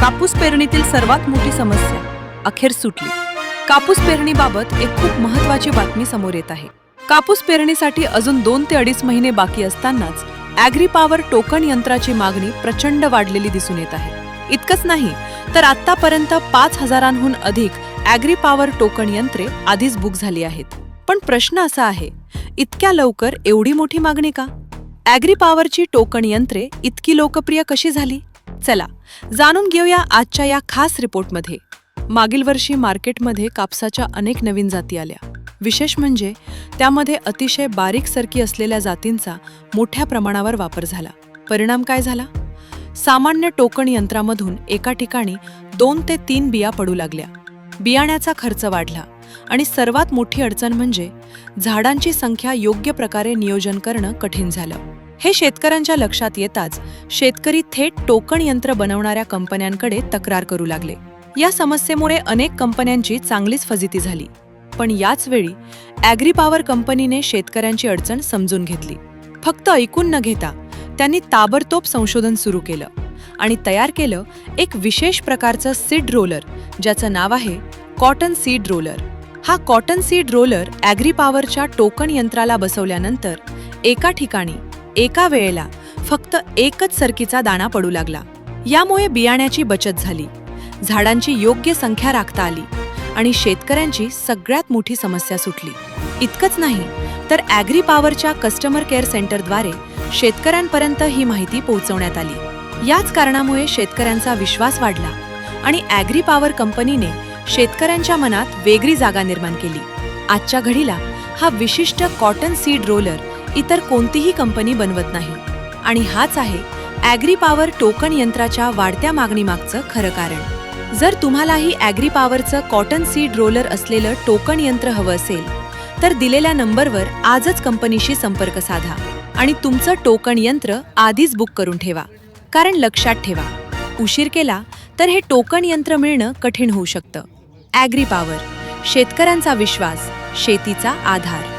कापूस पेरणीतील सर्वात मोठी समस्या अखेर सुटली. कापूस पेरणीबाबत एक खूप महत्त्वाची बातमी समोर येत आहे. कापूस पेरणीसाठी अजून 2 ते 2.5 महिने बाकी असतानाच ॲग्रीपॉवर टोकन यंत्राची मागणी प्रचंड वाढलेली दिसून येत आहे. इतकंच नाही तर आतापर्यंत 5,000हून अधिक ॲग्रीपॉवर टोकन यंत्रे आधीच बुक झाली आहेत. पण प्रश्न असा आहे, इतक्या लवकर एवढी मोठी मागणी का? ॲग्रीपॉवरची टोकन यंत्रे इतकी लोकप्रिय कशी झाली? चला जाणून घेऊया आजच्या या खास रिपोर्टमध्ये. मागील वर्षी मार्केटमध्ये कापसाच्या अनेक नवीन जाती आल्या. विशेष म्हणजे त्यामध्ये अतिशय बारीक सरकी असलेल्या जातींचा मोठ्या प्रमाणावर वापर झाला. परिणाम काय झाला? सामान्य टोकन यंत्रामधून एका ठिकाणी 2 ते 3 बिया पडू लागल्या. बियाण्याचा खर्च वाढला आणि सर्वात मोठी अडचण म्हणजे झाडांची संख्या योग्य प्रकारे नियोजन करणं कठीण झालं. हे शेतकऱ्यांच्या लक्षात येताच शेतकरी थेट टोकन यंत्र बनवणाऱ्या कंपन्यांकडे तक्रार करू लागले. या समस्येमुळे अनेक कंपन्यांची चांगलीच फजिती झाली. पण याच वेळी ॲग्रीपॉवर कंपनीने शेतकऱ्यांची अडचण समजून घेतली. फक्त ऐकून न घेता त्यांनी ताबडतोब संशोधन सुरू केलं आणि तयार केलं एक विशेष प्रकारचं सीड रोलर, ज्याचं नाव आहे कॉटन सीड रोलर. हा कॉटन सीड रोलर ॲग्रीपॉवरच्या टोकन यंत्राला बसवल्यानंतर एका ठिकाणी एका वेळेला फक्त एकच सरकीचा दाणा पडू लागला. यामुळे बियाण्याची बचत झाली, झाडांची योग्य संख्या राखता आली आणि शेतकऱ्यांची सगळ्यात मोठी समस्या सुटली. इतकंच नाही तर ॲग्रीपॉवरच्या कस्टमर केअर सेंटरद्वारे शेतकऱ्यांपर्यंत ही माहिती पोहोचवण्यात आली. याच कारणामुळे शेतकऱ्यांचा विश्वास वाढला आणि ॲग्रीपॉवर कंपनीने शेतकऱ्यांच्या मनात वेगळी जागा निर्माण केली. आजच्या घडीला हा विशिष्ट कॉटन सीड रोलर इतर कोणतीही कंपनी बनवत नाही आणि हाच आहे ॲग्रीपॉवर टोकन यंत्राच्या वाढत्या मागणीमागचं खरं कारण. जर तुम्हालाही ॲग्रीपॉवरचं कॉटन सीड रोलर असलेलं टोकन यंत्र हवं असेल तर दिलेल्या नंबरवर आजच कंपनीशी संपर्क साधा आणि तुमचं टोकन यंत्र आधीच बुक करून ठेवा. कारण लक्षात ठेवा, उशीर केला तर हे टोकन यंत्र मिळणं कठीण होऊ शकतं. ॲग्रीपॉवर, शेतकऱ्यांचा विश्वास, शेतीचा आधार.